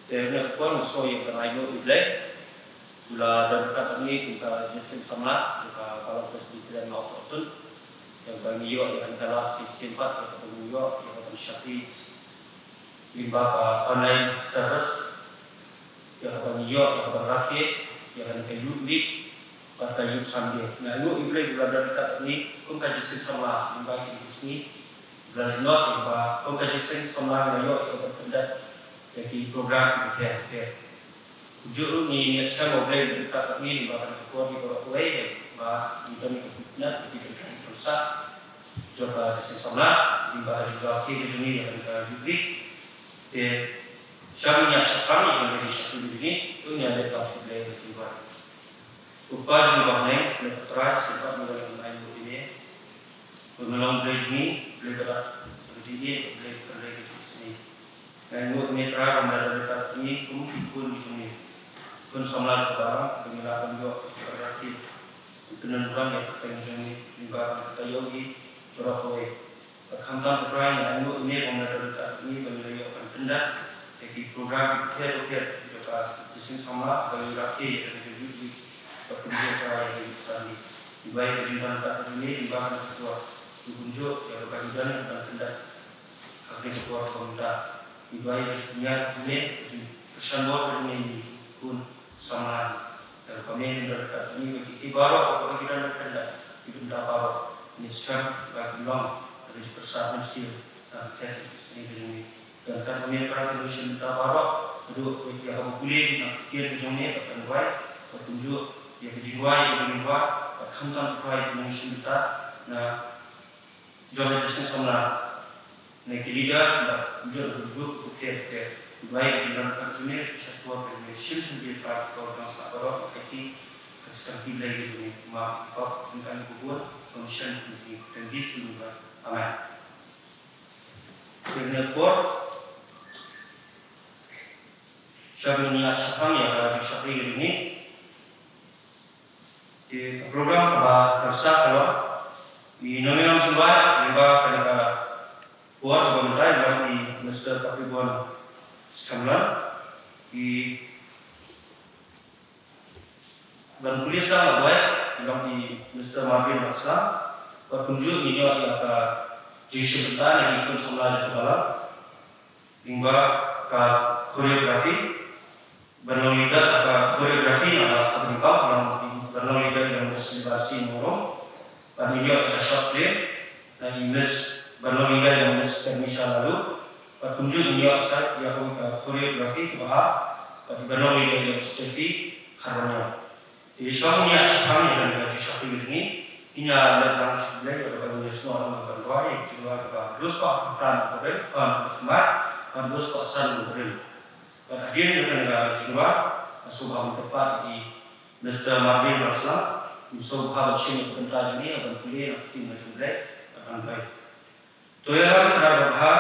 Ternyata pun soal yang lain itu black, gula dan kata ini kita jelaskan sama, kita kalau presiden mau foto, yang bagi yo yang adalah sistem yang ketemu yo yang bersyafi limbah online service, yang bagi yo yang berakit, yang kayu week, kata kayu sambil. Nah itu black gula dan kata ini kita jelaskan sama limbah di sini, gula dan limbah kita jelaskan sama yo yang berpendat. Jadi program kita juru ni sekarang boleh kita ini bahkan ketua di bawah kuai bah itu ni kepunyaan di bidang perusahaan juga sesama di bawah juga kita ini yang kita publik siapa sekarang yang menjadi satu ini itu yang ada tahu boleh dibuat upah juga naik lebih keras sebab mulai main ini menolong beli beli berat beli beli di sini. Dan buat mitra pemerintah dekat ini mungkin pun di sini pun sama barang pengirapan juga berarti penentuan yang terjadi di bawah kita yogi berapa kantor peran yang buat ini pemerintah dekat ini menjadi pendengar jadi program kita juga di sini sama berarti yang terjadi di pekerjaan yang besar di bawah pemerintahan dekat ini di bawah ketua ditunjuk yang berkeadilan dan pendengar akhirnya ketua pemerintah dibayar punya dunia pesan luar ini pun sama dan kami berdekat ini bagi baru apa kita berdekat itu dah baru ini sekarang bagi long dari persatuan Mesir dan kita ini dan kami berdekat Indonesia dah baru itu bagi apa kuliah nak kian jomnya akan baik petunjuk yang kejiwai yang berubah kantan kuai Indonesia kita nah jomnya sama Nek liga da jor grup ke baik jiran kanjune satu permission sendiri part program sabaro kaki sampai lagi juni ma pak dengan kubuat function di kondisi juga aman. Kerana kuat syariah syakang yang ada di syariah ini di program apa besar kalau di nominal sebuah lima kali buat sebenarnya yang di Mr. Kapribuan Sekamlan di dan kuliah sekarang buat yang di Mr. Marvin Aslam berkunjung ini yang ke jadi sebentar yang ikut sekolah kepala hingga ke koreografi bernoligat ke koreografi ada keberikap yang bernoligat yang berselibasi murung dan ini ada short play dan English bernoligga yang misa lalu berkunjung di asal yang koreografi kebahar di bernoligga yang stefi karena di suaminya sekarang yang di satu ini ini adalah sebenarnya berbagai semua orang berdoa juga bagus kok peran beri tempat bagus kok san beri pada akhirnya juga juga subhan tepat di Mr. Marvin Raslam subhan sini pentas ini akan kuliah tim sebenarnya akan baik. Toya kerabha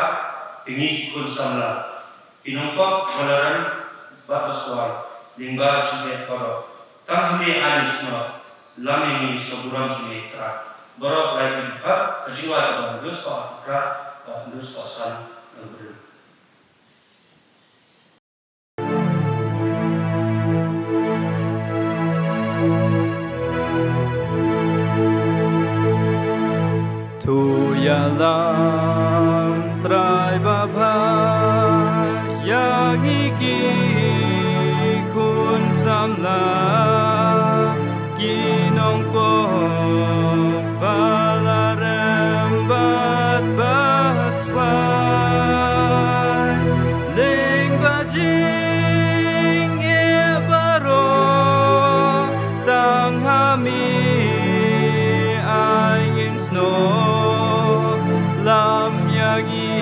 ini ikut samla pinongkok balaran bakaswar lingga cimet koro tanghami anisma lami ini syaburam cimet kra borok lagi hak kejiwa bandus kok kra bandus kosan negeri. Tuyalang try babha yang ikikun samla ginong po balarembat baswai ling bajing baro tang hami angin snow lam yagi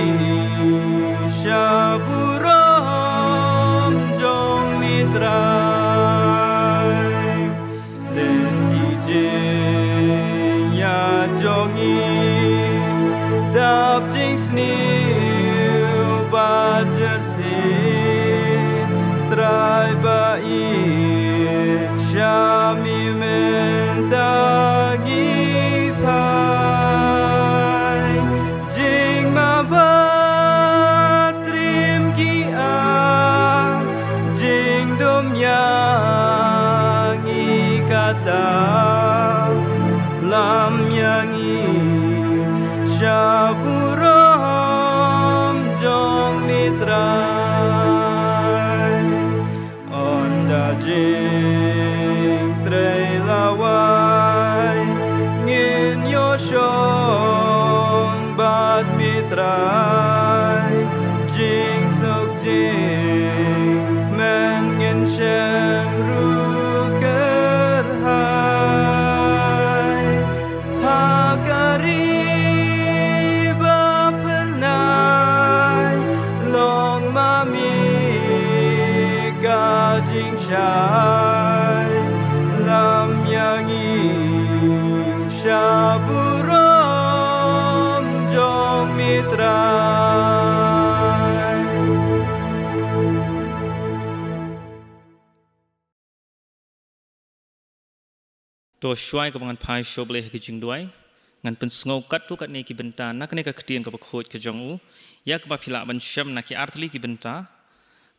syaburam jong mitrai lenti jing ya jongi dap jing sniu bajer si trai bait syami mentagi lam yang i syaburam jong mitrai onda jing trei lawai ngin yo shong bat mitrai jing sok jing men ngin shem ru ker hai hagari ba pernai long mami ga jing shai lam yang i syaburam jong mitrai.ตัวช่วยกับงานพายโชว์เบลให้จริงด้วยงานเป็นสงบกัดทุกนี้กิบันตานักเนกขตีนกับโคดกระจงอูยากบัพพิลาบันเชมนักอาร์ตลีกิบันตา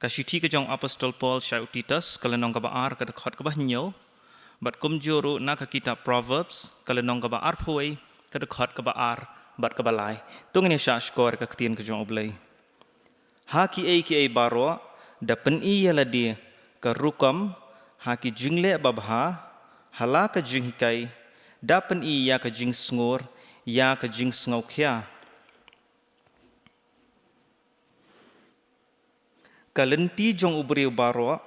กระชิที่กระจงอัปสตอลพอลชาอุติตัสกะเลนองกับอาร์กระขัดกับหิ้วบัดกุมจูรุนักกิตา Proverbs กะเลนองกับอาร์พวยกระขัดกับอาร์บัดกับลายตัวนี้ชาสกอร์กับขตีนกระจงอุเบลฮากิเอบาร์วดับเป็นอียาลาดีกระรุกมฮากิจิงเล่บับฮาhala ka jing hikai dapen i ya ka jing sngur ya ka jing sngaw khia kalenti jong ubriu baro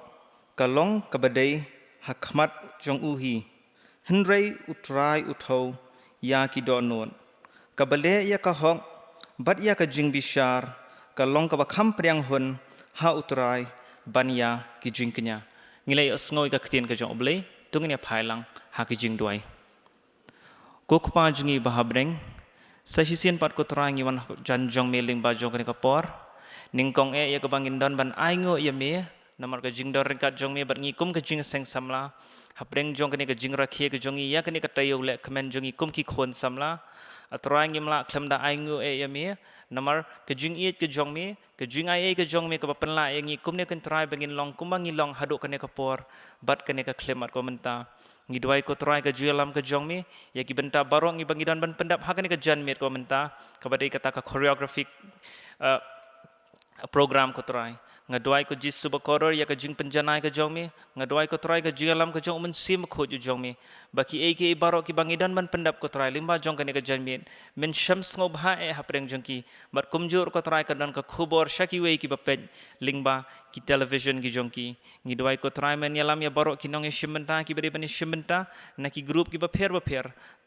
kalong kabadai hakmat jong uhi henrei utrai uthau ya ki donon kabale ya ka hong bat ya ka jing bishar kalong ka bakham priang hun ha utrai banya ki jing kenya ngilai sngaw ka khtien ka jong oblei tungnya pailang haki jing duai kokpa jungi bahabreng sahisian pat ko terang iwan janjong meling bajong kene kapor ningkong ya kabangin don ban aingo ya me namar ka jing dor ringkat jong me bar ngikum ka jing seng samla habreng jong kene ka jing rakhie ka jongi ya kene ka tayo le kmen jongi kum ki khon samla atrang imla khlamda aingo ya me namar ka jing iet ka jong me ka jing ai ka jong me ka papenla ya ngikum ne kan try bangin long kumbangi long haduk kene kapor bat kene ka klemat ko menta ngidwai ko try ka jualam ka jong me ya ki benta barong ngi bangidan ban pendap ha kene ka jan met ko menta ka badai kata ka choreographic program ko try ngadwai ko jis subakoror ya ka jing penjanai ka jong me ngadwai ko try ka jualam ka jong men sim kho ju jong me baki ake barok ki bangidan ban pendap ko try limba jong kene ka jan met men shams ngob ha e hapreng jong ki bat kumjur ko try ka dan ka khubor shaki wei ki bapet lingba ki television ki jong ki ngidwai ko try men yalam ya barok ki nong e shimenta ki bari ban shimenta na ki group ki ba pher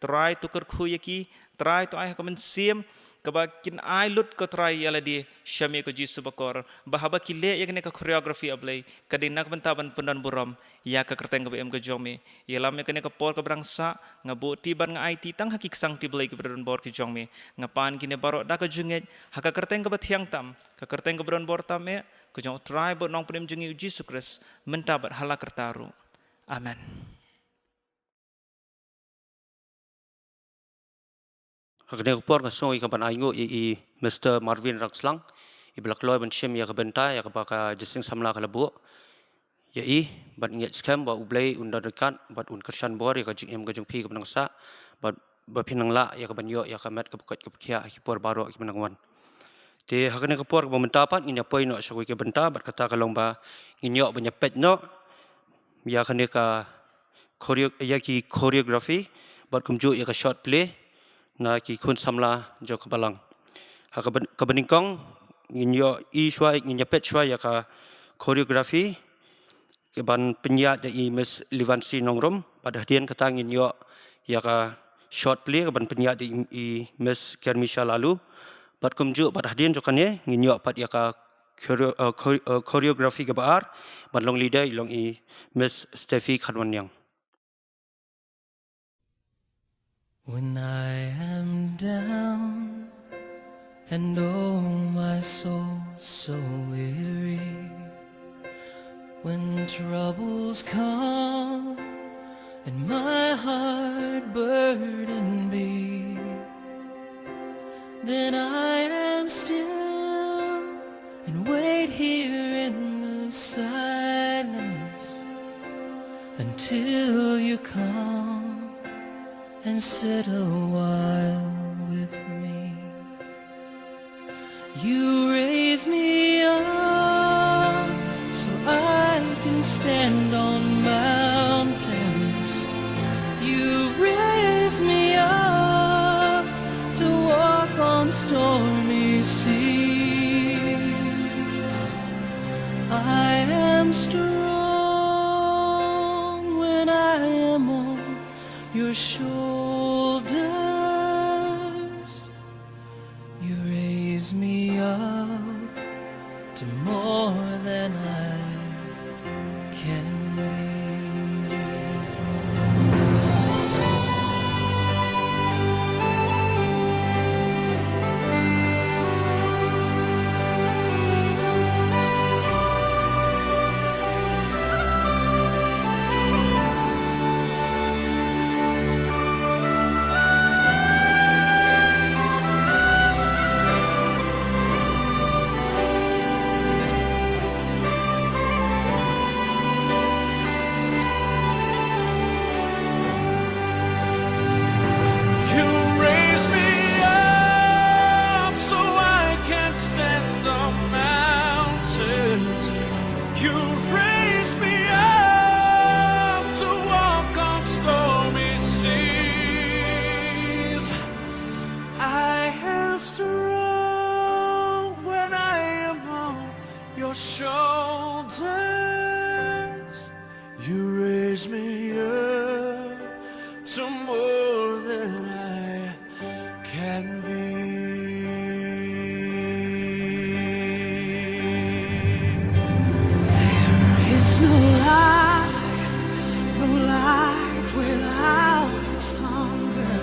try to kar khu ye ki try to ai ka men sim kabakin ai lut ko try yala di shame ko jisu bakor bahaba ki le yakne ka choreography ablay kadinak bantaban pundan buram ya ka kerteng ka bm ka jongme yalam yakne ka por ka brangsa nga boti ban nga IT tang hakik sang tiblay ka bron bor ki jongme nga pan kine baro da ka junget haka kerteng ka bathiang tam ka kerteng ka bron bor tam e ko jong try bo nong prim jungi jisu kris mentabat hala kertaru amen. Hakne kupor ngasong ika ban aingo i Mr. Marvin Rakslang i blakloi ban shem ya kabenta ya kabaka jising samla kalabu ya i ban nget scam ba ublei unda dekat bat un kershan bor ya kajing em kajing pi kabang sa bat ba pinang la ya kaban yo ya kamat kabukat kabkia hipor baro ki manangwan te hakne kupor ba mentapat inya poi no shakui ke benta bat kata kalong ba inyo banyapet no ya kane ka choreography bat kumju ya ka short play na ki kun samla jo kabalang ha kabaningkong nginyo i shwa nginya pet shwa ya ka choreography ke ban penya ya i Miss Livansi Nongrom pada hadian kata nginyo ya ka short play ke ban penya i Miss Kermisha lalu bat kumju pada hadian jokane nginyo pat ya ka choreography ke baar ban long leader long i Miss Steffi Khanwanyang. When I am down and oh my soul so weary, when troubles come and my heart burden be, then I am still and wait here in the silence until you come and sit a while with me. You raise me up so I can stand on mountains. You raise me up to walk on stormy seas. I am strong when I am on your shoulders. You raise me up to more than I can be. You raise me up so I can stand on mountains. You raise me up to walk on stormy seas. I am strong when I am on your shoulders. You raise me up to more than I can be. It's no life without its hunger.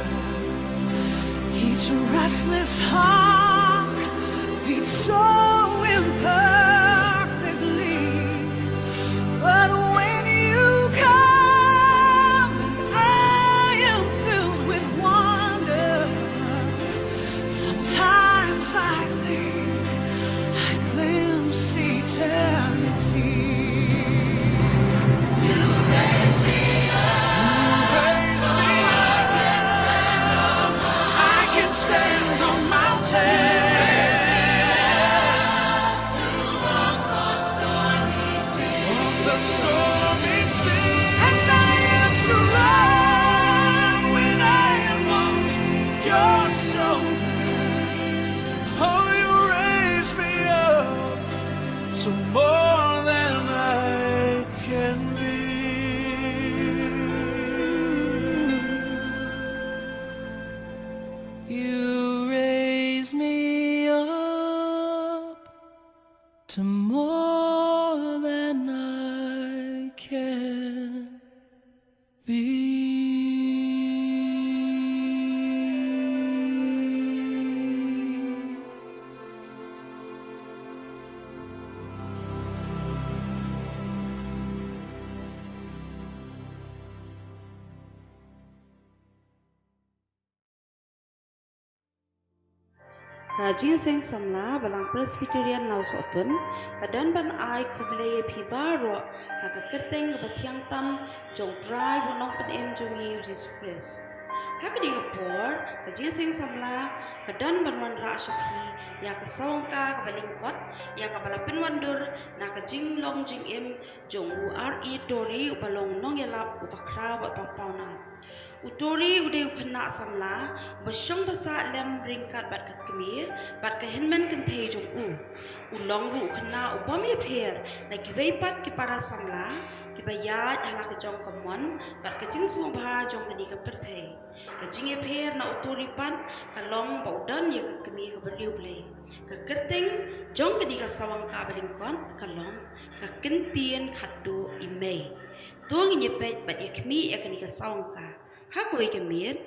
Each restless heart beats so imperfectly. But when you come, I am filled with wonder. Sometimes I think I glimpse eternity. I can stand on mountains, on the stormy sea, and I am strong when I am on your shoulder. Oh, you raise me up to more than I can be. You raise me up to more than I can be. Kajian seng samla balang Presbyterian lau sotun kadan ban ai kubleye pi baro haka kerteng batiang tam jong drai bonong pen em jong Yesus Jesus Christ. Haka di kapor kajian seng samla kadan ban wan ra shapi ya ka sawangka ka balingkot ya ka balapin wandur na ka jing long jing em jong URE Tori balong nong yalap upakra wa papauna. Utori udah kena samla basyong basa lem ringkat bat ka kemir bat ka henmen kan thei jong ulong ru kena ubam ye pher na ki weipat ki para samla ki bayat hala ka jong kamon bat ka jing sumba jong ni ka perthei ka jing ye pher na utori pan ka long baudan ye ka kemir ka beriu play ka kerteng jong ka di ka sawang ka balingkon ka long ka kentien khaddo imei tuang ye pet bat ye kemi ye ka ni ka sawang ka Hako ike mir.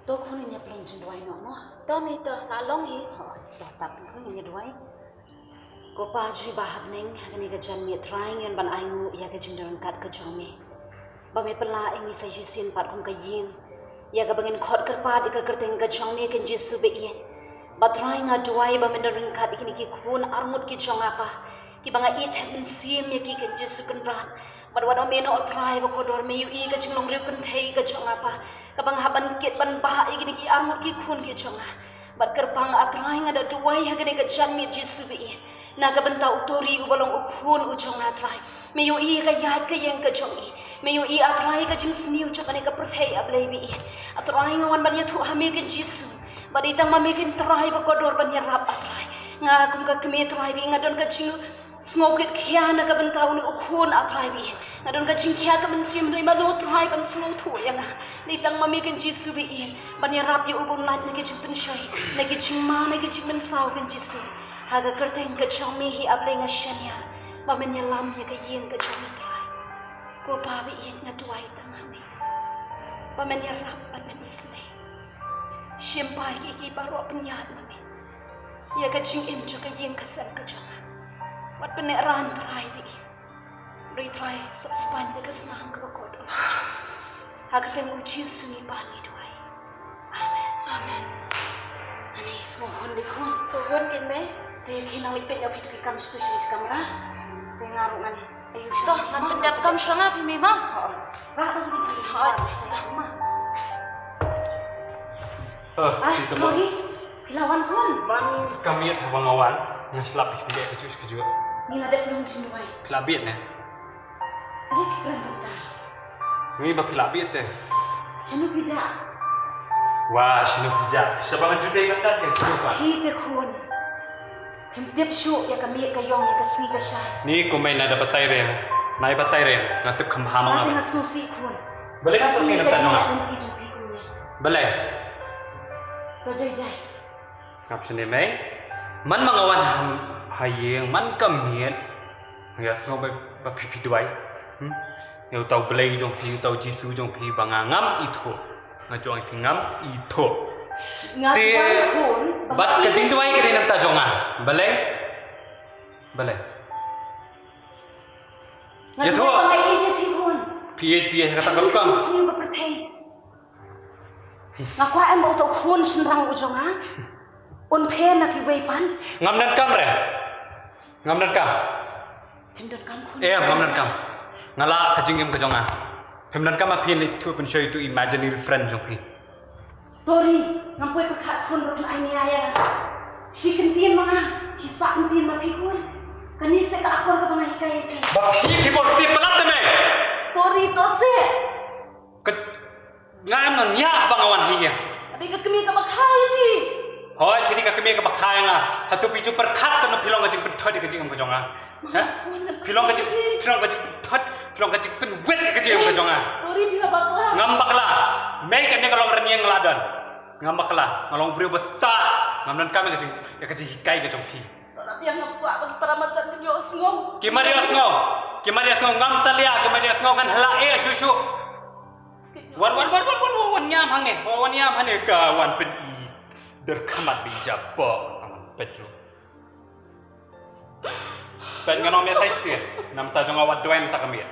To khun nya plong jin dwai no no. To mi to la long hi. Ho, to tap khun nya dwai. Ko pa ji ba hab ning ni ka jan mi trying yan ban ai ngu ya ka jin dang kat ka jong mi. Ba mi pala ingi sa ji sin pat khun ka yin. Ya ka bangin khot kar pat ka kerteng ka jong mi kan ji su be yin. Ba trying a dwai ba mi dang kat ikini ki khun armut ki jong apa. ki banga i them sim ya ki kan Jesu kan ran badwado me no try ba kodor me yu i ka jinglong riu kan thei ka chonga pa ka bang haban kit ban ba i gini ki amur ki khun ki chonga bat kerpang atrai ngada duai ha gini ka jan mi Jesu bi naga benta utori u balong ukhun u chonga atrai me yu i ka yat ka yang ka chongi me yu i atrai ka jing sniu chakane ka perthei ablei bi atrai ngawan ban ya thu ha me kan Jesu baditang mamikin try ba kodor ban ya rap atrai nga kum ka kemi try bi ngadon ka jingu Smokit kia na ka bentau ni ukhun atrai bi ngadon ka jing kia ka mensium ri manu try ban slow thu yang ni tang mami kan Jesu bi ban ya rap ya ubun light na ki jing penshai na ki jing ma na ki jing ben sau kan Jesu haga kerteng ka chami hi able nga shanya ba men ya lam ya ka yin ka chami try ko pa bi na tuai tang hami ba men ya rap ban men isne shimpai ki baro penyat mami ya ka jing im jo ka yin ka san ka chama wat peneran try bi retry so span de kesnang ke bakod hagar teng uji suni pani duai amen amen ani sohon de kon sohon ken me te kinang lipet ya pit kam stu shi kamera te ngarungan ayu toh nan pendap kam shanga bi memang ra ha ma sorry lawan kon Man kami at habang awan ngaslap ihbigay kejut ni ladak dong sinuai kilabit na ani kran ta ngi ba kilabit eh sinu pija wah sino pija sabangan juday kan dan yang coba hi te kon hem dep shu ya kami ka yong ya ka sni ka sha ni ko may na batay rin may batay rin ngatip kamhamang ate nga na susi kon balik ka sa sinap tanong nga balik to jai jai ngap sini may man mangawan hayeng man kamiet ya semua ba pipi duai yang tahu belai jong pi tahu Jisu jong pi bangangam itu ngajong pi ngam itu ngati kon bat kajing duai kene nam ta jonga belai belai ya tu pi kon pi kata kalukang sini ba perthei ngakwa em ba to kon sinrang ujonga un phe na ki wei pan ngam nan kam re ngam nan kam hemdon kam kon ngam nan kam ngala kajing em kajonga hem nan kam apin itu pen show itu imaginary friend jong pi tori ngampoi ka khat kon ro ai ni aya si kentin manga si spa kentin ma pi kon kani se ka akor ka mga hikay ite ba pi bol ti pelat me tori to se ngam nan nya bangawan hiya adi ka kemi ka makhai ni Hoi, kini kami ke bakai nga. Hatu piju perkat kena pilong kajing pentot kajing am kajonga. Hah? Pilong kajing pentot, pilong kajing penwet kajing am kajonga. tori bila bakla Ngambak lah. Mei kami kalong renyeng ladan. Ngambak lah. Ngalong beri besta. Ngamdan kami kajing ya kajing hikai kajong pi. tapi yang ngapua bagi para macan ni os ngom Kimari asngong. Kimari asngong ngam salia. Kimari asngong kan hala susu. Wan nyam hang ni. Wan nyam hang ni kawan pen i. Derkamat bijak taman petro. Pet nganom ya saisir. Nam ta jong awat doain ta kamir.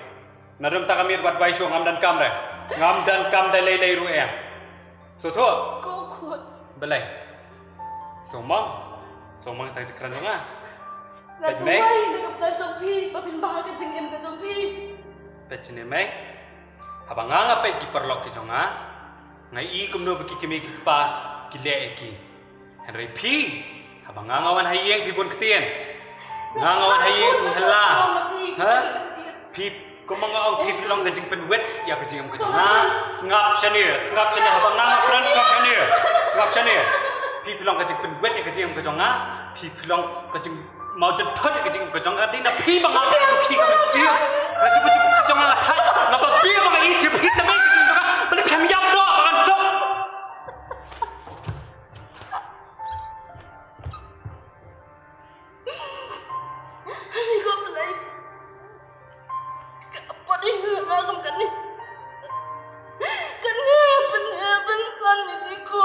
Nadum ta kamir wat baisyo ngam dan kam re. Ngam dan kam dai lei ru em. So tho ko ko belai. Somang ta jekran nga. na tuwai ni ka jompi babin bahaga jengem ka jompi Pet chene mai. Habang nga pet ki perlok ki jonga. Ngai i kumno beki kimi ki pa gile eki Henry P habang ngawan hayeng pibon ketien ngawan hayeng hela ha pi kumangaong pi long gajing penwet ya gajing am kajong ngap shanir habang ngapran ngap shanir pi long gajing penwet ya gajing am kajong pi long gajing mau jentot gajing am kajong dina pi bangap ki ka pi gajing kajong thai ngapa pi bang i ti pi na mai gajing ka balik kami yap do bagan sok ni ko malay kapon ni ngam kan ni pen san ni ko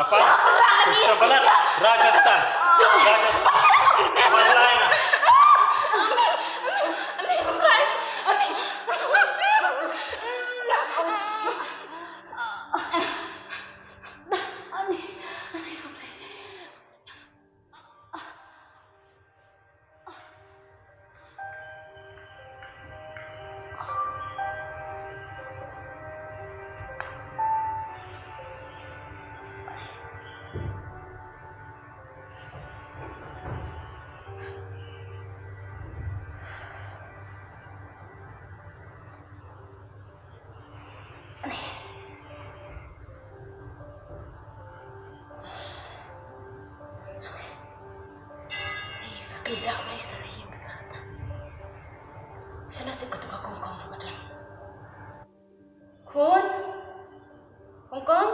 Apa? Sistem balat. Raja tan. Malay na. Kerja boleh kita yang kata. Sana tu ketua kongkong Ramadan. Kun, kongkong.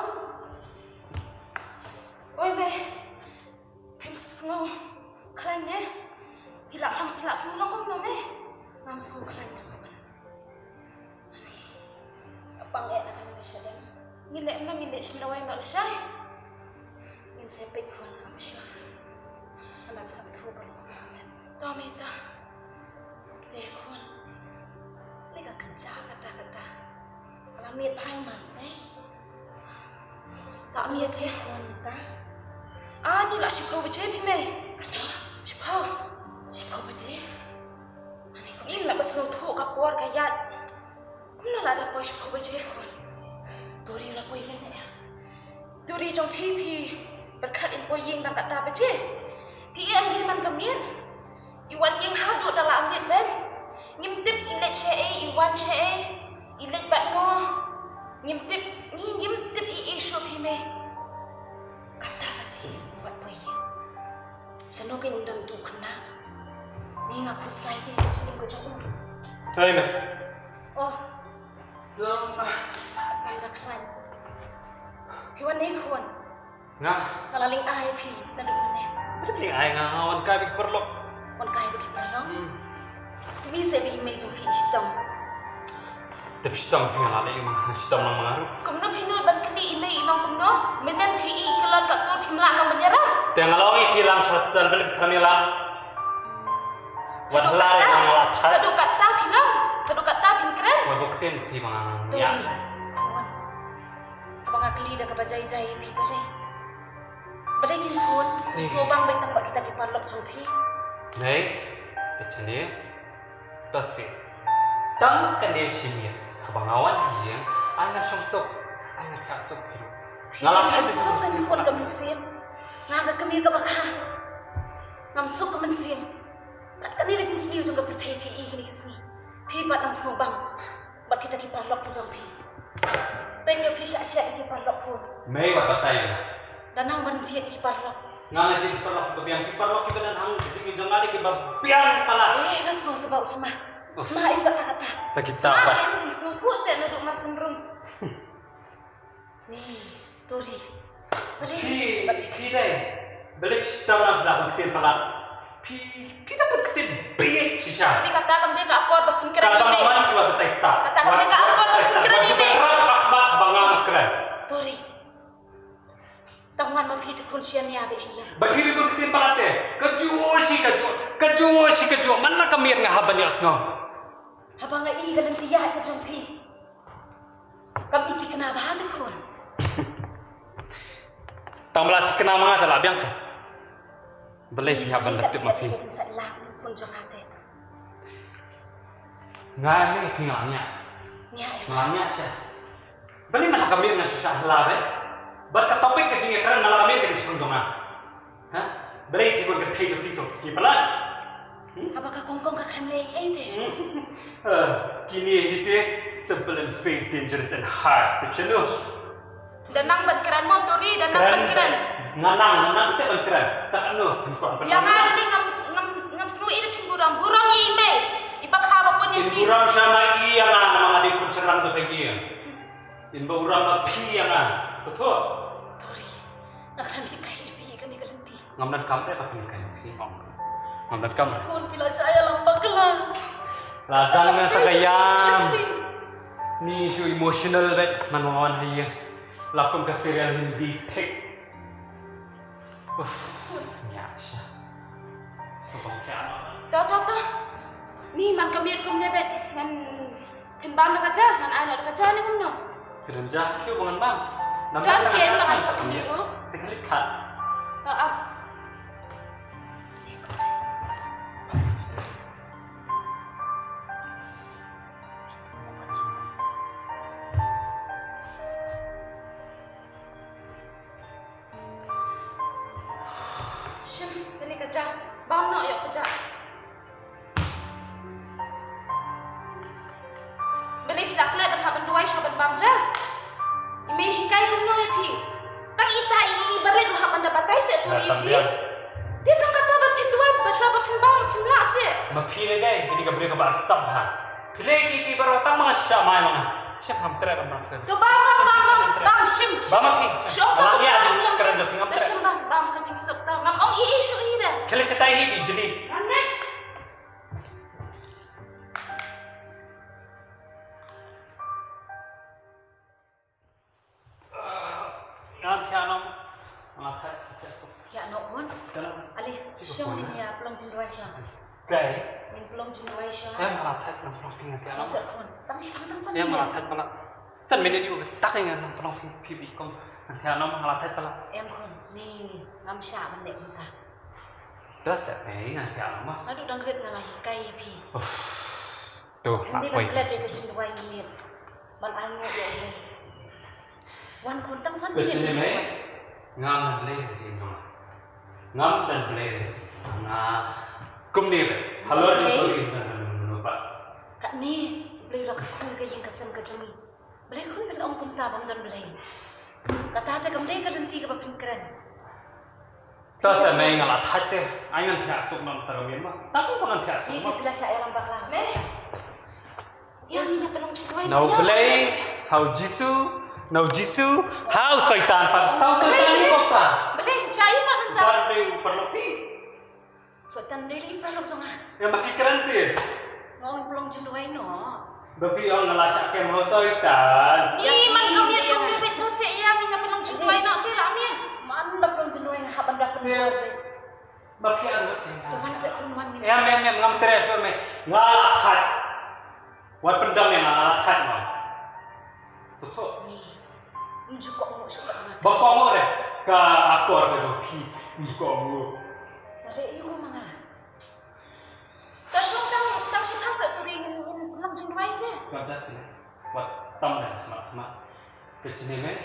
Oi be, semua kelannya. Pilak semua kong nome. Nam semua kelan tu pun. Apa nggak nak kami bisa dan? Ngilek semua nak lesai. Ngin sepek pun amsyah. Anak sekarang tu baru. Tommy ta, tekun, mereka kerja kata, kalau miat bahaya mana? Tak miat je, ta. Ni lah sipau baca ni me. Sipau baca. Ini lah pasal tu kapur kayat. Kuna lah ada poi sipau baca. Duri lah poi yang ni. Duri jom pipi berkat in poi yang nak kata baca. PM ni man kamian. Iwan yang hadut dalam ambil ben. Ngimtip ilet syai, Iwan syai. Ilet bakno. Ngimtip isu pime. Kata aja buat boy. Sanokin undang tu kena. Ni ngaku slide ni macam ni jauh. Hai me. Oh. Anda keren. Iwan ni kon. Ngah. Ngalaling ai pi nadu ne. Balik ay nga awan ka big perlok. Wan kai bagi parang. Bisa bi email jom pi sistem. Tapi sistem pingal ala yung sistem ng mga aro. Kamu nak pinoy ban kini email imam kamu no. Menen ki iklan kat tu pimla ngam menyerang. Tengalongi kilang chastal balik kanila. Wadlay ng mga tat. Kadu kata pilang. Kadu kata pinkren. Wabuktin pi mga Tori. ya. Kon. Abang akli dah kabajai-jai pi bare. Bare kin kon. Semua bang baik tempat kita ki parlok jom pi. Nay, kecil tasik. Tang kene simia. Abangawan hiang, ay na sungsok, ay na kasok pero. Ngamsuk kan kon kemensim. Ngaga kami ka baka. Ngamsuk kemensim. Kat kami ka jing sini juga pertai pi kini kesini. Pi bat nang semua bang. Bat kita ki parlok pi jom pi. Penyo pi syak-syak ki parlok pun. May batay. Dan nang banjir ki parlok. Nga ngajin parlok kebiang ki parlok kita dan hang kecil jangan ki babiang pala. Gas mau sebab semah. Semah itu kata-kata. Sakit sabar. Makin semua tu saya duduk mat sendrum. Nih, Tori. Pi dai. Balik sistem nak belakang ketin pala. Pi kita berketin biik sisa. Ini katakan dia tak kuat bakin keren Kata ini. maman juga betai start. Katakan dia tak kuat bakin keren ini. Mak bangang keren. Tori. Tangan mampi tu kunsian ni abis hiang. Bagi ibu kita palate, kejual si kejual, mana kami yang ngahaban yang semua? Abang ngai kalau dia ke jompi. Kami iki kenapa hati kun? Tambah kenal mana telah biang kan? Boleh ngahaban letup mapi. Kita jangan salah pun jom hati. Ngai ni nganya, nganya sah. Boleh mana kami yang susah lah Baca topik kecil kerana malam ini kita sebelum dona. Hah? Boleh kita berkata itu si pelan. Apakah kongkong kakak melihat itu? Kini itu sebelum face dangerous and hard. Tercelu. Dan nang berkeran motori dan nang berkeran. Nganang tu berkeran. Sakan lu. Yang ada ni ngam semua ini pun burang ni email. Ipak apa pun yang ni. Burang sama iya lah nama adik pun serang tu pergi. Inbo burang api yang betul. Tori, nak kami kaya pi kami kelenti. Ngamdan kamre apa kami kaya pi? Ngamdan kamre. Kun bila saya lambak kelang. Lazang na sa kayam. Ni so emotional bet manawan haya. Lakom ka serial hindi tek. Ya, sya. Sobat kian. Toh. Ni man kami kum ne bet ngan pinbam nak aja, ngan ai nak aja ni kum no. Kerja kiu bangan bang. Dan ken makan sak ni ko. Teknik kat. Ta ap. Shin, kani kerja. Bam no yok kerja. Beli plaklet dan haban duai shaban bam ja. Ime hikai kum no pi. Tang itai bare du haban da batai se tu pi. Dia tang kata ban pin duai ba shaba pin bam pin la se. Ma phi le dai, ini ka beri ka bar sab ha. Phile ki bar ta ma sha mai ma. Chef ham tere bam ka. Tu bam shim. Bam pi. Shok ta Malam ni ada lam keren da pingam tere. shim bam ka jing sok ta. Lam ong i shu i da. Kali setai hi bijli. Ane. Kan tianam. Malah sejak sok. Ya no pun. Ali, syong ni ya pelong jin duai syong. Kai. Min pelong jin duai syong. Malah tak nam pelong pingat tianam. Masuk pun. Tang syong tang san. Malah tak malah. San minit ni tak ingat nam pelong pi kom. Tianam malah tak malah. Em kun ni ngam sya ban dek muka. Das eh ngan tianam mah. Aduh dang gret ngalahi kai pi. Tuh, Hindi apa ban gret dek jin duai ni. Ban ai ngo ya le. Wan kun tang san minit. Kecil ni, ngam dan beli sih ngam. Ngam dan beli, ngam. Kumni le, halo ni tu kita lupa. Kak ni beli rak kun ke yang kesem ke jami. Beli kun ben ong kum ta bam dan beli. Kata hati kam dek kerenti ke bapin keren. Tas saya ngalat hati, ayan tiap sok nam terami mah. Tapi pangan tiap sok Ni mah. bila saya orang baklah. Ya ni nak pelong jin duai. Nau beli, hau jisu, hau syaitan pan, hau syaitan ni apa? Beli cai mak mentah. Dan beli perlu pi. Sotan diri pelong jong ah. Yang makin keren tu. Ngong pelong jin duai no. Tapi orang ngalasak ke mau syaitan. Ni man kami kum ne bet tu se ya ni nak pelong jin duai no ti la min. Man dah pelong jin duai haban dah pelong. Bagi anu. Tuan se kun wan ni. Yang ngam teres me. Ngalat. Wat pendam yang ngalat mah. Betul. Ni. Menjukok mu suka nak. Bapa mu deh ke akor ke doki. Bapa mu. Ada iu mana? Ta shok tang shim hang se tu ring in pelong jin duai te. Sangat ni. Wat tam dah mak. Kecil ni.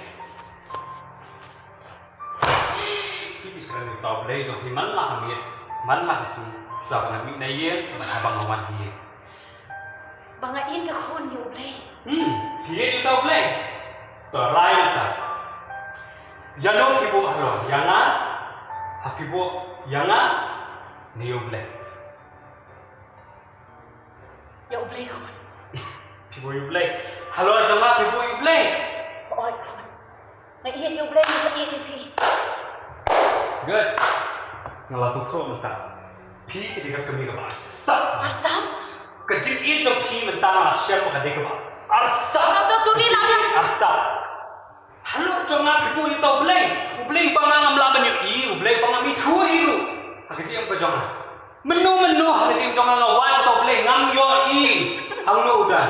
Ini keren tahu boleh jo himan lah kami. Man lah sih. Sebab kami ni ye, abang awan ye. Banga in ke kun yu play. Dia itu tahu boleh. Terai tak. Jangan ibu halo, jangan. Hakibu, jangan. Niu boleh. Ya play kun. Ibu you boleh. Halo jangan ibu you boleh. Oi kun. Nak iat yu play ni sakit ni pi. Good. Ngalah susu mentah. Pi ketika kami ke asap. Asam. Kecil itu pi mentah siapa ketika ke asap. Tu ni la min. Asap. Halo jangan ibu you tahu boleh. Boleh bangang melaban you. Boleh bangang itu you. Kecil apa jangan. Menu kecil jangan lawan tahu boleh ngam yo i. Hang lu dah.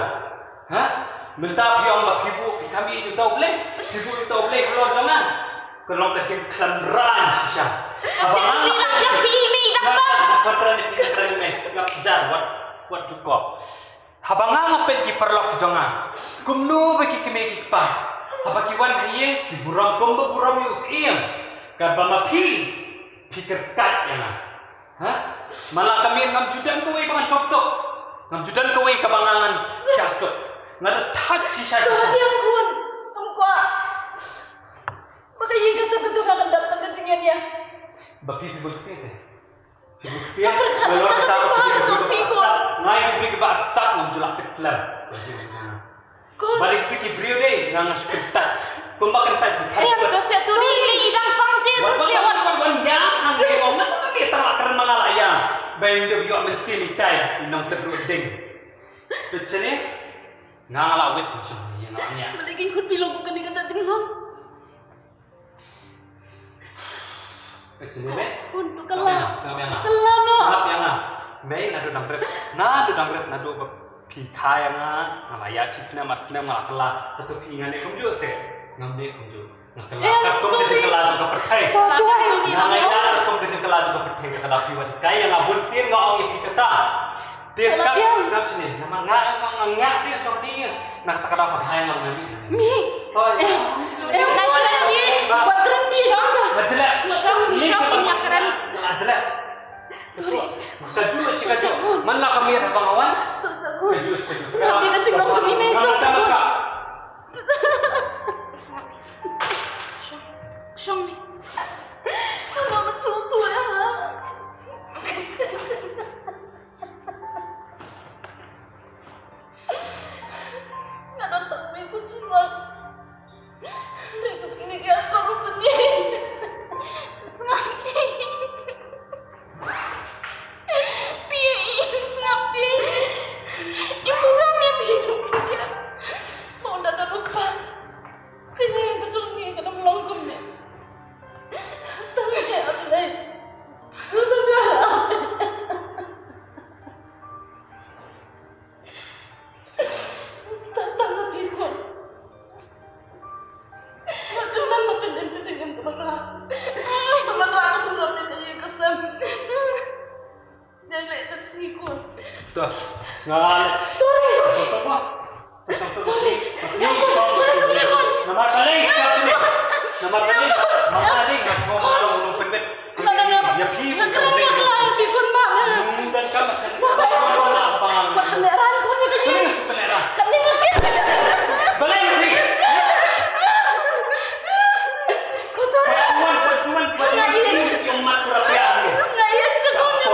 Hah? Mentah pi orang ibu kami itu tahu boleh. Ibu you tahu boleh halo jangan. Kalau kecil kelemberan sisa. Asyik ni la dia pi mi dah bang. What keren ni? Ngap jar what cukup. Habang ngapet ki perlok jonga. Kumnu beki kemeki pa. Habakiwan hiye ki burang kombo burang yusim. Ka bama pi pikir kat yana. Hah? Malah kami ngam judan kowe bangan copsok. Ngam judan kowe kabangangan casok. Ngada tat sisa. Diam kun. Tungkwa. Maka yang kesal kejong akan datang kecingan ya. Bapi ibu kete. Ibu kete. Kalau kita ngai beri ke basak menjulak Islam. Balik ke brio deh, ngang sepetak. Kumba kentat. Tu se tu ni dang pang te tu se wat. Wan yang angge omat tapi terlalu mengalaya. Bayin dia biar mesti mitai nang terus ding. Kecene ngalawit macam ni namanya. Balikin kun pilong bukan dengan tak jenglong. Kecil ni. Kun tu kelam. Sengap yang ah. Kelam no. Sengap yang ah. Mei nado dangret nado pi kaya nga ngalaya cisna matsna ngakala atau pi ngane kumju se ngamde kumju ngakala kum de kala juga percaya ngalaya kum de kala juga percaya kada pi wadi kaya ngabun sir ngau pi kata dia sab sini nama nga dia to dia nak takada percaya ngani Mi. Nak mi. Badran mi. Ajla Mi ini akaran. Ajla Kaju man lah kami ada bangawan. Senang dia kecil dong tu ini tu. Syong mi. Kalau betul tu ya. Ada tak aku cuma. Dia begini dia kalau begini. Senang. Tuh, ngal. Nomor kali, nomor kali, mau pendet. Ya pi, Pikun mak. dan kamu. Peneran kau ni kecil. Peneran. Kami mungkin. Boleh ni. Kau tahu. Yang mak kurang ya. Nggak iya tu kau ni.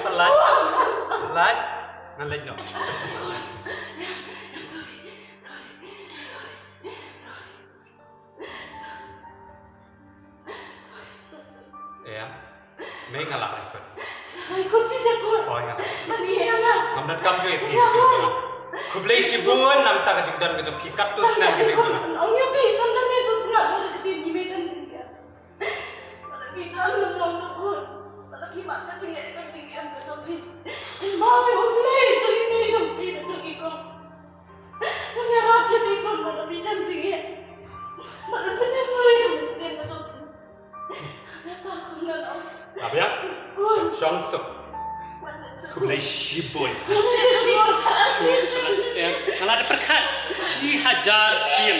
Pelat. Ya, pelat. Ngalet no. Ya. May ngalak ikut. Ikut sih aku. Oh ya. Mani ya lah. Ngamdat kam sih sih. Kublai sibun nam tak kejigdan gitu pikat tu senang gitu. Ông nhớ bị con đang nghe tôi ngạc nó được tiền gì mấy tên gì cả. Tại vì con luôn lòng nó khôn. Tại khi bạn đã trình em của cho mình. Bao nhiêu hôm nay tôi đi thầm đi đã cho con. Con nhà rap cho con mà nó bị chân trình em. Mà nó vẫn em người của mình xem nó cho mình. Nó ta không là đâu. Apa ya? Syangsuk. Kublai sibun. Kalau ada perkat, dihajar diam.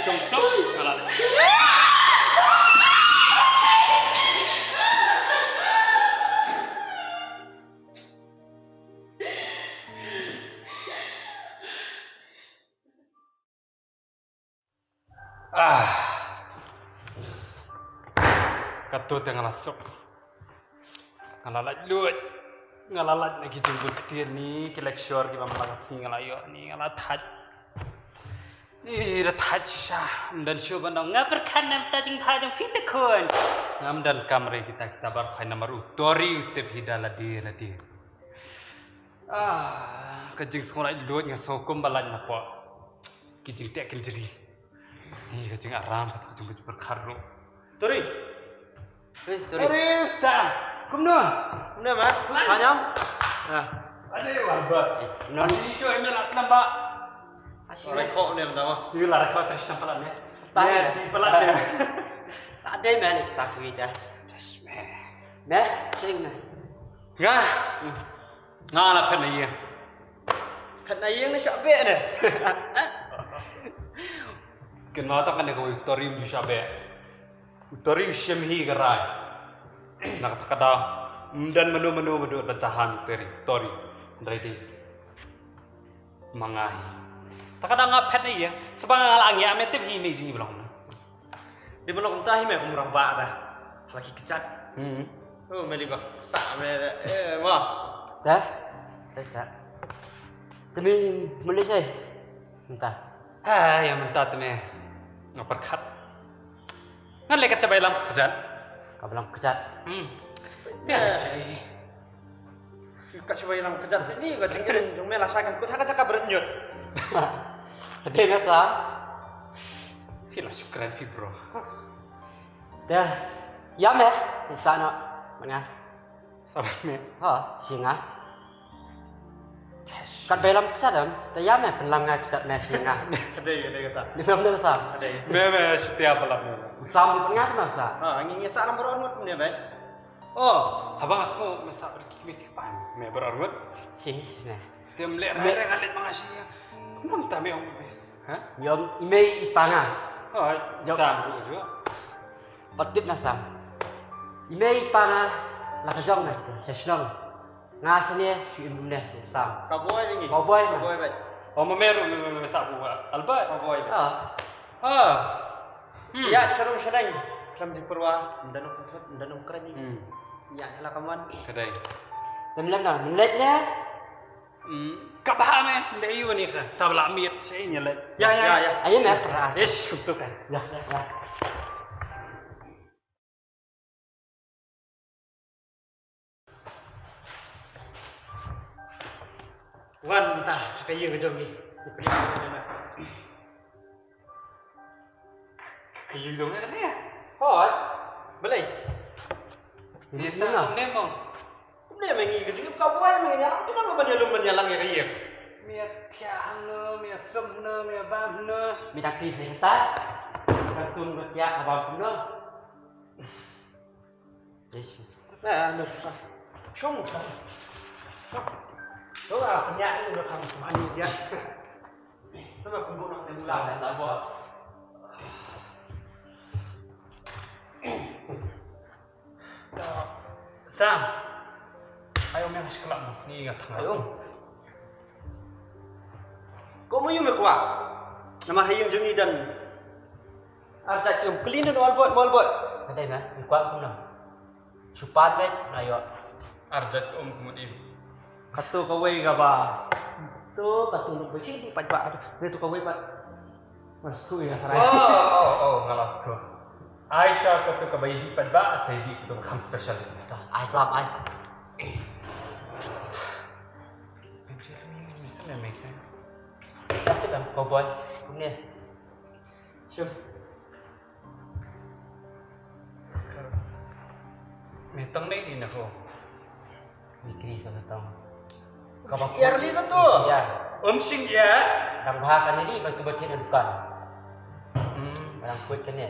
Syangsuk, kalau ada. Katut yang ngelasuk. Ngalalat lut. Ngalalat lagi jemput ketir ni ke lecture ki mamlang sing ngalayo ni ngalathat. Ni rathat sha dan shu bandang ngaperkan nam ta jing tha jang fit khon. Ngam dan kamre kita bar khai nomor utori utep hidala di ladi. Kajing sekolah lut ngasokum balan napa. Kijing tek jeri. Ni kajing aram kajing berkarro. Tori. Tori. Tori sa. Kumna mat. Anyam. Ah. Ada wabah. Ini show ini lah nampak. Orang kok ni pertama. Ini lah rekod terus nampak ni. Di pelan ni. Tak ada mana kita kuih dah. Nah, sing nah. Ngah. Ngah lah pen ni. Kat ayang ni syak bek ni. Kenapa tak kan kau utorium di syabe? Utorium syemhi gerai. Nak kata dan menu bacahan tori ready. Mangai. Tak ada ngapet ni ya. Sebab ngalang ya metip ini jadi belum. Di mana kau tahu ni aku murah bak dah. Lagi kecat. Oh, meli bak sak me. Wah. Dah. Tak. Demi Malaysia. Entah. Yang mentah tu me. Ngaperkat. Ngan lekat cabai lam kerjaan. Kau bilang kecat. Dia cai. Kat cuba yang kecat ni juga cengkir jom mela sakan kau tak cakap bernyut. Ada biasa. Fila syukran fi bro. Dah. Yam eh. Di sana. Mana? Sabar me. Ha, singa. Kat dalam kecat dah. Tapi yam eh pelangai kecat me singa. Kedai kata. Di mana besar? Kedai. Me setiap malam me. Usam di tengah masa. Ah, angin sak lam berormut ni baik. Oh, abang asmo masa pergi pan. Me berarut. Cis me. Dia melek rare ngalit mangasih. Kenapa tak me orang bes? Ha? Yom imei ipanga. Oh, sam juga. Patip na sam. Imei ipanga la kajong na. Sesnong. Ngasini si imune sam. Cowboy ni. Cowboy. Cowboy baik. Oh, memeru sabu albat. Cowboy baik. Ah. Ya, sarung sedang. Kelam jipurwa, danum keren ni. Ya, lah kawan. Kedai. Demlam na, meletnya. Kabah me, leyu ni kan. Sabla miet saya nyelek. Ya. Ayo na pernah. Ish, kutuk kan. Ya. Wan tah kaya ke jom ni. Dipilih macam mana? Kayu giống cái này. Hoi. Belai. Ni sa nem mo. Ni mengi ke jip kau boy mengi nyala. Kenapa banyak menyalang ya kaya? Mia tiang no, mia sem no, mia bam no. Mi tak di sehta. Rasun bertiak apa pun no. Yes. Nah, susah. Syong. Đó là phần nhạc nó được làm bao nhiêu vậy? Nó mà cùng bộ nặng này làm lại vợ. Sam. Ayo me ngasih kelak ni ingat tengah. Ayo. Kau mau yang kuat? Nama hayang jengi dan arjat yang pelin dan malbot. Ada na, kuat pun no. Supat bet, ayo. Arjat kemudian. Katu kawai ka ba? Tu katu nuk bersih di pajak tu. Ni tu kawai pak. Masuk ya sarai. Oh, ngalas tu. Aisyah kata kebayi di padba, saya di tu kham special. Ai sam ai. Misalnya macam. Tapi kan cowboy ni. Syum. Metang ni di nak ko. Mikri sama tong. Biar li tu. Ya. Sing ya. Kang bahakan ini batu batu dan bukan. Barang kuat kan ya.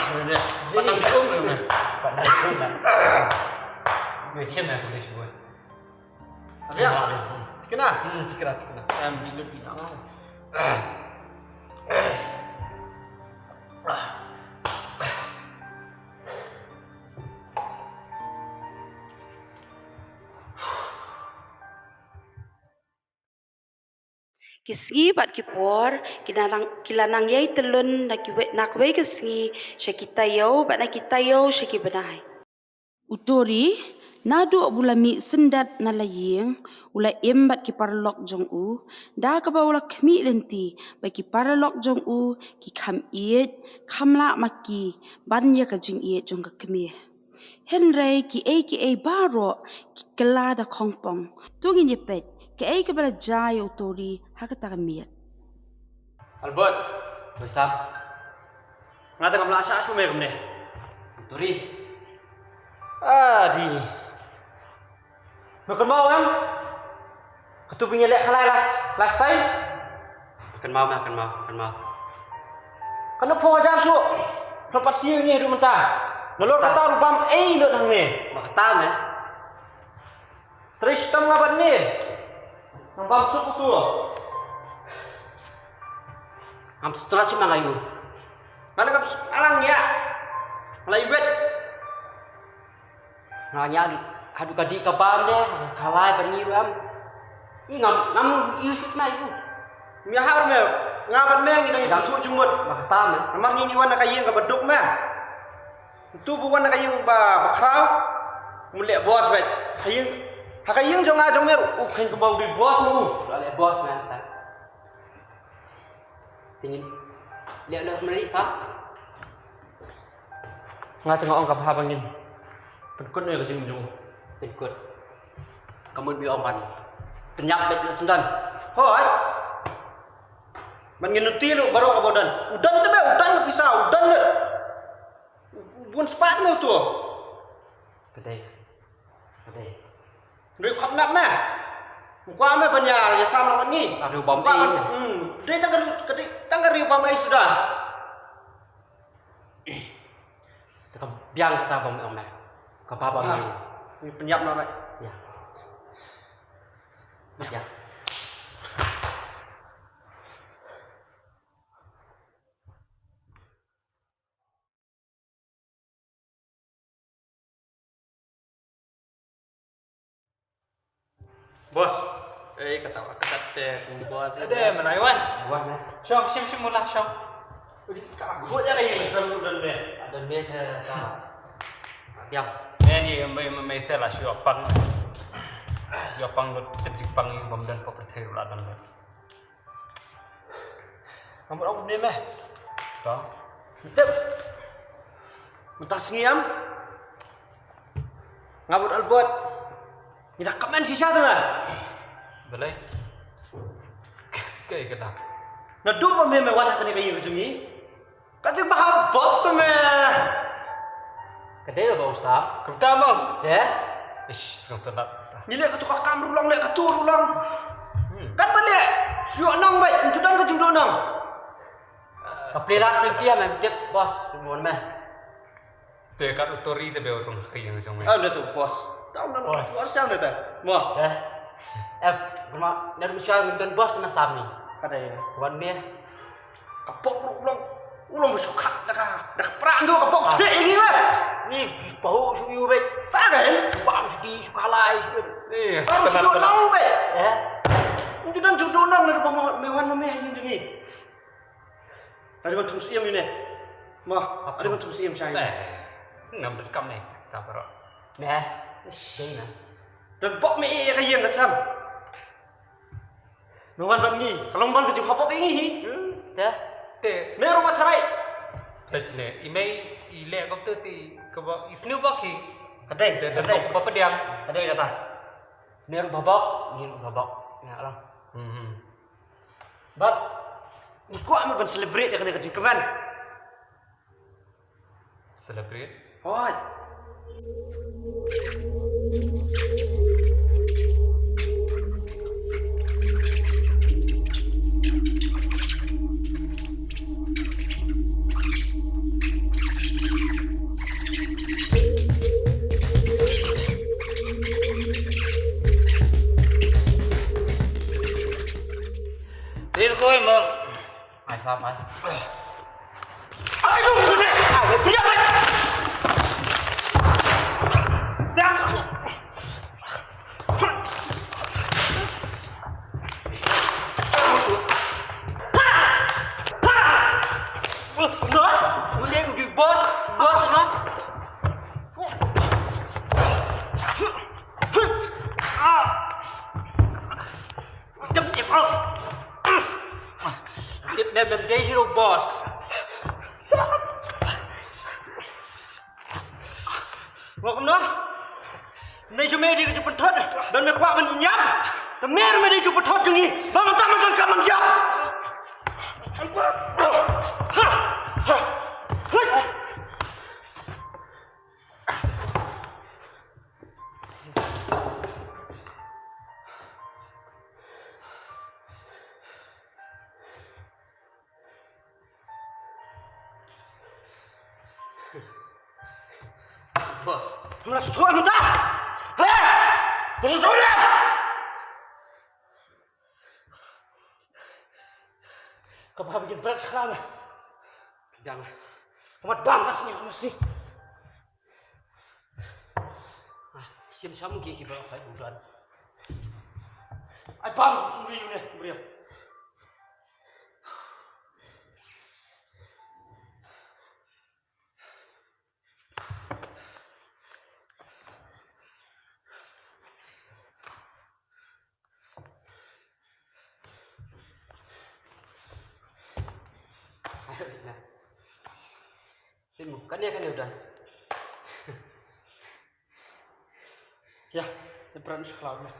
Sebenarnya. Patang kum ni. Patang kum lah. Macam mana boleh sebut? Ya. Kena. Tikrat. Ambil bidang. Kisgi bat kipor kilanang yai telun nak we kisgi syakita yo bat nak kita yo syaki benai. Utori nadu bulami sendat nalayeng ula embat ki parlok jong u da ka ba ula khmi lenti ba ki parlok jong u ki kham iet khamla maki ban ya ka jing iet jong ka khmi henrei ki e baro ki kala da khongpong tungin ye pet ke ai ke bala jai utori hakata miat Albert, Tôi Sam, ngata kam la sa su me kam ne. Turi, Di. Makan mau em? Katu punya lek khalai last time. makan mau, makan mau. Kana po aja su. Lepas siang ni hidup mentah. Nalor kata rubam lo nang ni. Mà cái tam ấy, Trish tam ngabat ni. Nang bam su tu. am setelah cuma layu. Mana kam alang ya. Lai bet. Nanya hadu kadi ka bam deh, kalai peniru am. Ih ngam isut mai itu. Mi har me. Ngabat me ngi nang su jumut. Mà cái tam ấy, Amam ni wan nak ayeng ka beduk me. Tu bukan nak ayeng ba bakrau. Mulek bos bet. Hayeng jong a jong mer. Khen ka bau di bos mu. rồi lại boss mà ta. Tingin, lihat lihat meli Sam. Nga tengok ang kapahapangin. Penkut ni ka jung. Bên cột, kamu bị ông hành, penyap bet nak sendan. Hoi. Man nginuti lu baru ka bodan. Udan tu be, udan ka pisau, udan le. Bukan sepat me tu. Cái đây, Rui khap nak me. Qua me banya ya sam lawan ni. Riu bom ini. Dia tangga riu bom ai sudah. Kita biang kita bom ông này, ke papa ini. Ni penyap nak. Ya, ya. Bos. Kata teh bos. Ada mana Iwan? Buat nih. Syong, sim mula Syong. Gua jangan yang besar udan me. Dan biasa ta. Biang. Ni mai sela syu pang. Yo pang lu tip pang yung bom dan property ru dan. Kamu aku ni me. To. Tep. Mentas ngiam. Ngabut albot. Kita kamen sisa tu lah. Belai. Kayak kita. Nah dua pemain mewan kena kayu kecungi. Kacau bahab bot tu me. Cái đấy là bầu sáp. Kita mau. Ya. Ish, sengta nak. Ni lek ketukar kam rulang lek ketur rulang. Kan balik. Syuk nang baik, judan ke jumlah nang. Kaplirat nanti ya tiếp boss buồn meh. Dekat utori te be orang kaya macam ni. Ah dah tu bos. Tahu nang bos siapa dah tu? Mo. Cuma dari misalnya dan bos sama Sami. Kata ya. Bukan dia. Kapok rulang. Ulang bersukat dah perang tu kapok. Fik ini meh. Nih bau suyu bet. Tak kan? Bang di sukalai. Eh, Tahu syuk nang baik. Ya. Judan jumlah nang dah bawa mewan meh yang jengi. Ada kan terus iam ini. Mo, ada kan terus iam saya. ngam kam ni. Tak perlu. Nè. Đây nè. Dan bok me ka yang kasam. Mewan bab ni, kalau ban ke jumpa bok ini. Thế. Te, Me rumah tarai. lejne. Imei ile kau tu ti kau isnu baki. Kadai, Dan bapa diam. Kadai kata. Ini babak. Ya Allah. Bab, ni kau amat ban celebrate dengan kecil keman. Celebrate. Oh. Dir kau emang. Ai sao ai? Aduh, ni. Biar baik. Boleh di bos no. Cepat bro. Tiếp đến bên đây hero boss. Ngọc nó. Này cho mẹ đi cái chụp thất, đừng mẹ quạ mình nhắm. Tao mẹ mày đi chụp thất chừng gì? Bao nhiêu tao mình cần cầm mình nhắm. Bos. Masuk tuan lu dah. Hei! Masuk tuan dah. Kau bawa bikin berat sekarang. Jangan. Amat bangkasnya kamu sih. Siam samu ki ba kai bulan. Ai bang susu ni nih, beriak. Nah. Timu kan dia kan udah. Ya, berat sekarang.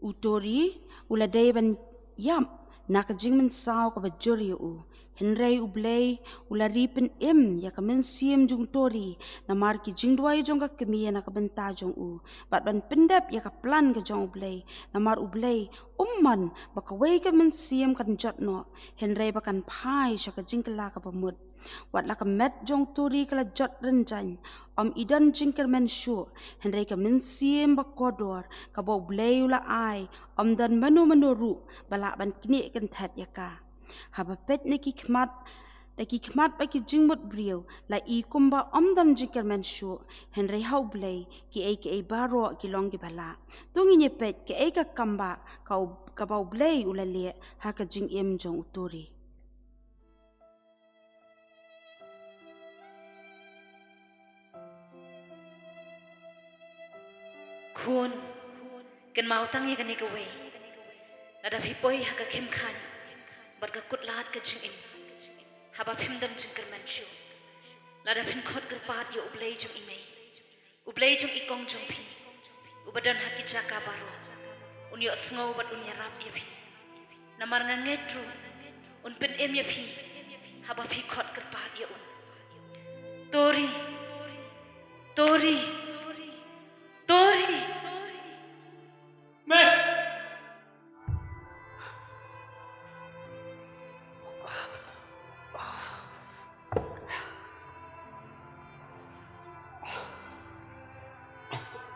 Utori ula day ban yam nakajing men sao ka bajori u henrei ublei ula ripen ya kamen siem jung tori na mar ki jing duai jong ka kemi na ka benta jong u bat ban pendap ya ka plan ka jong ublei na mar ublei umman baka wei ka men siem kan jot no henrei bakan pai sha ka jing kala ka pamut wat la ka met jong tori kala jot renjan idan jingker men shu henrei ka men siem bakodor ka bo ublei ula ai dan manu ru bala ban kini kan that ya ka haba pet ne ki khmat ba ki jingmut brio la I kumba dan jingker men shu henrei hau blei ki ai baro ki long ki bala tungi nye pet ki ai ka kamba ka ba ublei ula le ha ka jing em jong utori Kun kan mau tangi kan ika wei nada pipoi haka kem khan bat ka kut lahat ka jing in haba phim dan jing ker man shu nada phin khot ker pat yo ublei jung imei ublei jung ikong jung phi ubadan haki chaka baro un yo sngo bat un yarap ye phi namar nga ngetru un pen em ye phi haba phi khot ker pat yo un tori tori tori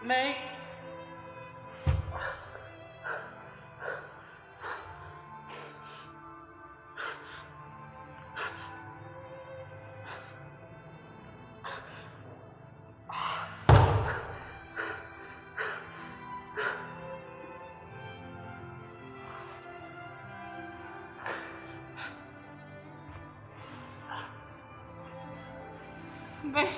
Meh. Mei.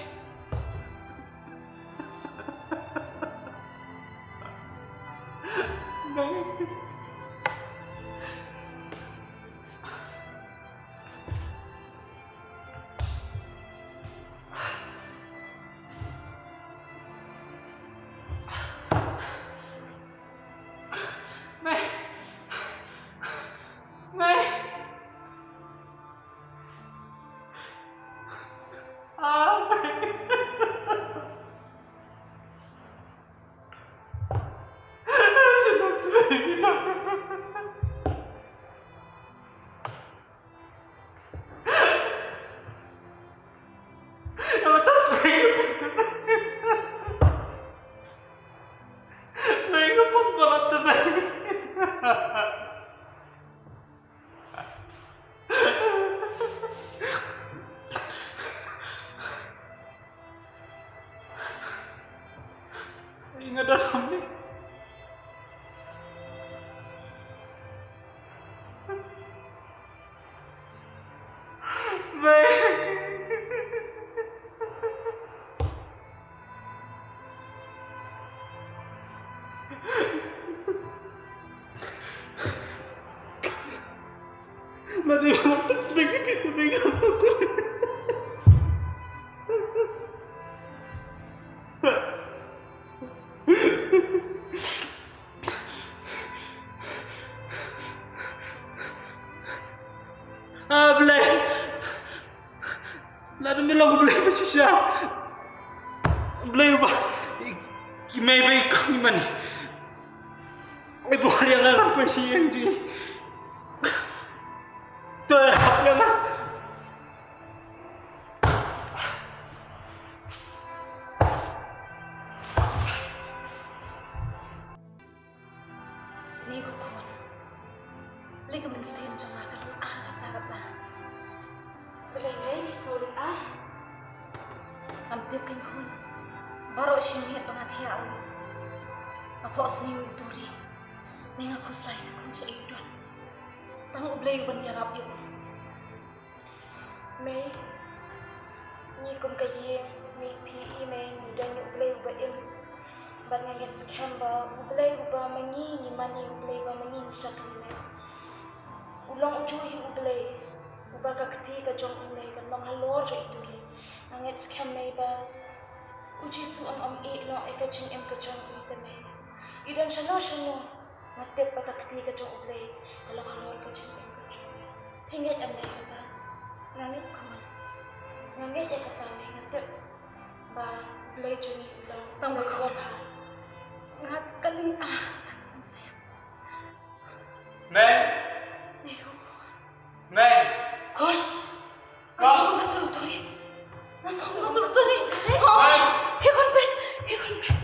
Mei. Ingat dalam ni. Nanti malam sedikit itu dengan aku. Belai. Lalu milang belai bersisa. Belai ubah. Kimai baik kami mana? Ibu hari yang apa sih yang jadi? Terhap yang Ni ko kun. Beli ko mensin jong agak agak na. Beli visual ay. Am tip kan kun. Baro shinget pangatia u. Ako asni uduri. Ninga ko slide kun sa idon. Tang ublay ban yarap yu. May ni kum kayeng mi PE may ni dan yu ublay ba im. Ban ngaget skamba ublay ba mangi ni mani ublay ba mangi ni shaklina. Ulang ujuhi ublay. Uba kakti ka jong umay kan manghalor jo iduri. Ngaget skam may ba uji su am e no ay ka jing em ka jong itame. Idan shano matip patakti ka jong ublay. Kalau halor ka jing em ka jong. Pingat am may ba. Nangit kaman. Nangit ya kata may ngatip ba ublay jong ulang. Tama ko ba. Ngat kaling May. Ni ko. May. Kon. Nasa ko masuruturi. Nasa ko masuruturi. May. Hikon ben. Hikon ben.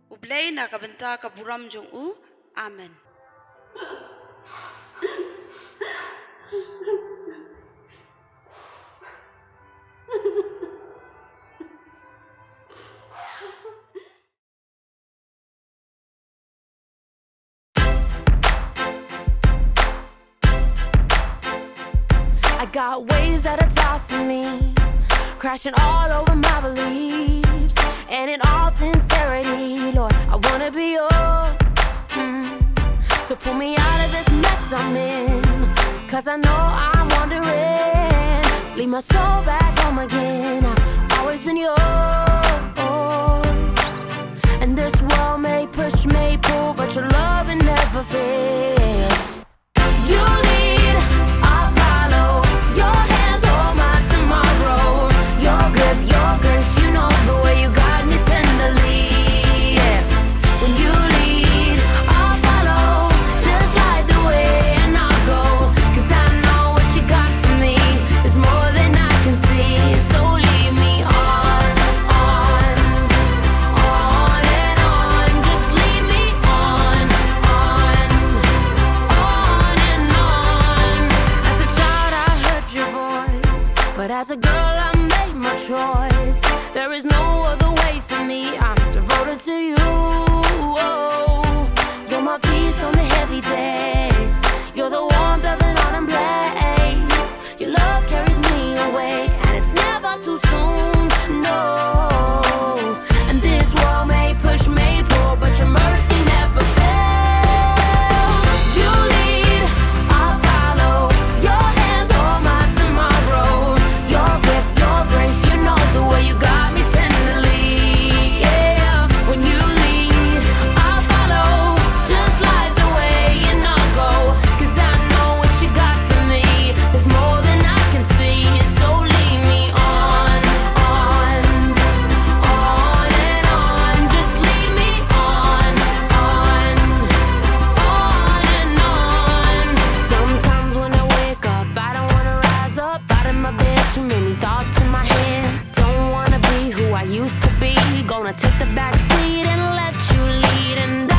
Ublay na kabenta ka buram jong u Amen. I got waves that are tossing me, crashing all over my beliefs, and in all sincerity, Lord, I wanna be yours. So pull me out of this mess I'm in, 'cause I know I'm wandering. Leave my soul back home again. I've always been yours. And this world may push, may pull, but your love it never fails. You lead, I'll follow. Your hands hold my tomorrow. Your grip, your grace, you know the way you guide me tenderly. Yeah. When you lead, I'll follow. Just like the way and I'll go. 'Cause I know what you got for me is more than I can see. So lead me on and on. Just lead me on and on. As a child I heard your voice, but as a girl I made my choice. There is no other way for me, I'm devoted to you. You're my peace on the heavy days. You're the warmth of an autumn blaze. Your love carries me away, and it's never too soon, no. And this world may push, may pull, but your mercy never fails. You lead, I'll follow. Your hands hold my tomorrow. Your grip, your grace, you know the way you got me tenderly. Yeah, when you lead, I'll follow. Just like the way and I'll go. 'Cause I know what you got for me is more than I can see. So lead me on and on. Just lead me on and on. Sometimes when I wake up, I don't wanna rise up out of my bed. Too many thoughts in my head. Don't wanna be who I used to be. Gonna take the back seat and let you lead. And I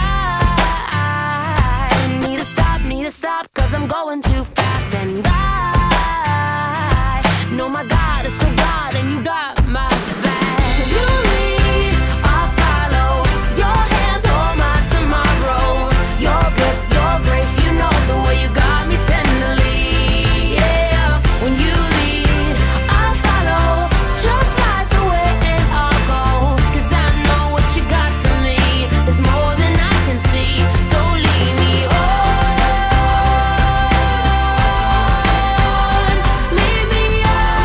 need to stop, 'cause I'm going too fast. And I know my God is still God, and you got my back. So you lead, I'll follow. Your hands hold my tomorrow. Your grip, your grace, you know the way you got me tenderly. Yeah, when you lead, I'll follow. Just like the way and I'll go. 'Cause I know what you got for me is more than I can see. So lead me on. Lead me on.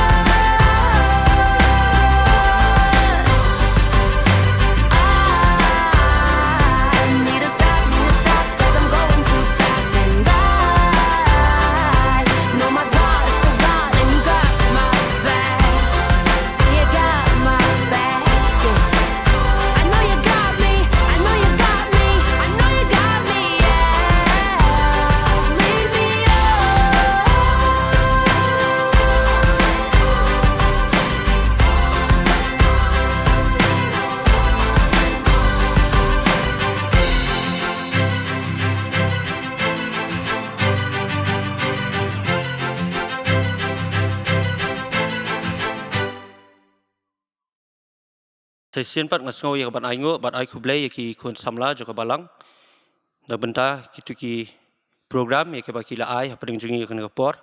I need to stop, 'cause I'm going too fast. And I know my God is still God, and you got my back. You got my back. Yeah. I know you got me. I know you got me. I know you got me. Yeah. Lead me Session pat ngasngo ya ban aingo bat ai kublai ya ki kun samla joka balang. Da benta kitu ki program ya ke baki la ai hapeng jungi kan kapor.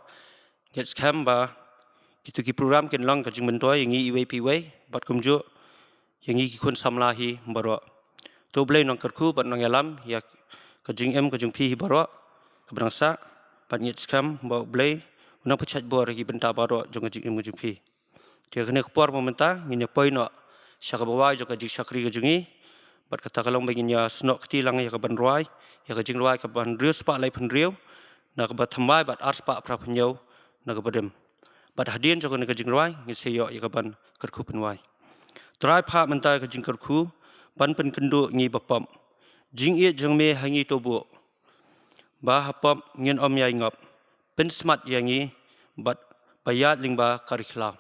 Get scam ba kitu ki program ken lang ka jing bentoi yang i IWP way bat kumjo yang i ki kun samla hi baro. To blai nang kerku bat nang yalam ya ka jing em ka jing pi hi baro ka bangsa bat get scam ba blai unang pechat bor hi benta baro jong jing em jing pi. Ke kan kapor momenta nginya poino Syaka bawai juga jik syakri ke jungi, bat kata kalong baginya snok keti lang ya ke ban ruai, ya ke jing ruai ke ban riu sepak lai pen riu, na ke bat thamai bat ar sepak pra penyau, na ke badem. Bat hadian juga na ke jing ruai, ngiseyok ya ke ban kerku penwai. Terai pak mentai ke jing kerku, ban pen kendu ngi bapam. Jing iet jeng me hangi tobu. Ba hapam ngin om ya ingap. Pen smart ya ngi, bat bayat lingba kariklam.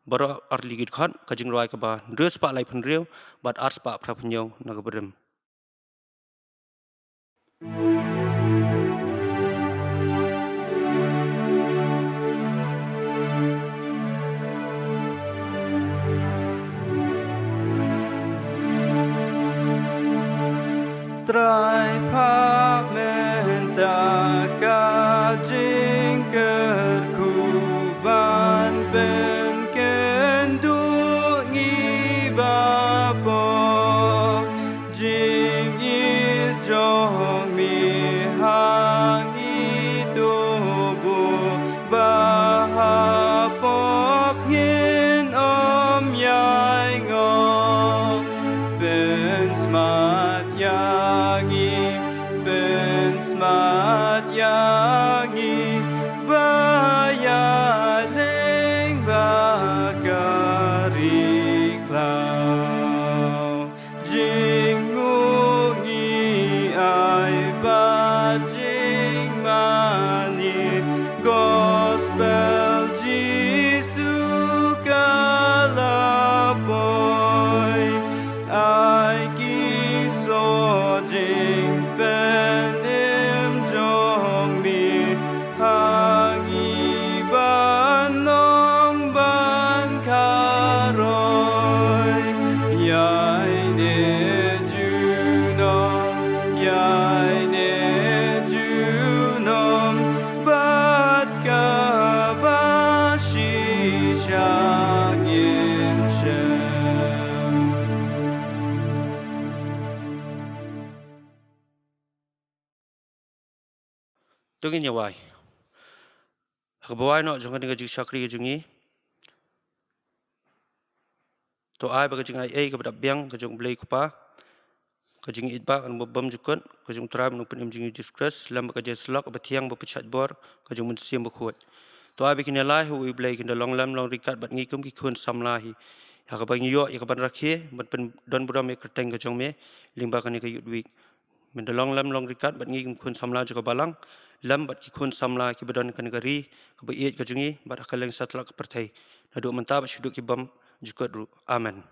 Baro arligit khan kajing roi ka ba dress pa lai phan riu bat ars pa phra phnyau na ka brim ไตรภาคเมตตากาจิงเกิดคู่บ้านเป็นเกณฑ์ดูงีบาปอบจิงอีจงมีหางอีตัวบุบาหาปอบเงินอมยายงอเป็นสมาร์ทยาben smart yangi baya leng bakari klau jingu ngi ai ba jing mani gospel jisu kalapoy ai ki so jing ben im jong mi hang i ban nong ban karoy yai ne junom yai ne junom bat ka ba shi shang in shem Tungin yawai. Hakbawai no jonga dinga jik syakri jungi. To ai baga jing ai kepada biang ke jong blai kupa. Ke jing itba kan bom jukun ke jong trai menung penim jing Jesus Christ lam baga jeslok abatiang bapechat bor ke jong munsiam bakuat. To ai bikin lai hu blai kin long lam long rikat bat ngikum ki kun samlahi. Ya ka bang yo ya ka ban rakhe bat pen don buram me kerteng ke jong me limba kan ke yudwik. Mendolong lam long rikat bat ngikum kun samla juga balang. Lam bat ki kun samla ki badan kan negari ke bait ke jungi bat akaleng satlak pertai nadu mentah bat syuduk ki bam jukut ru amen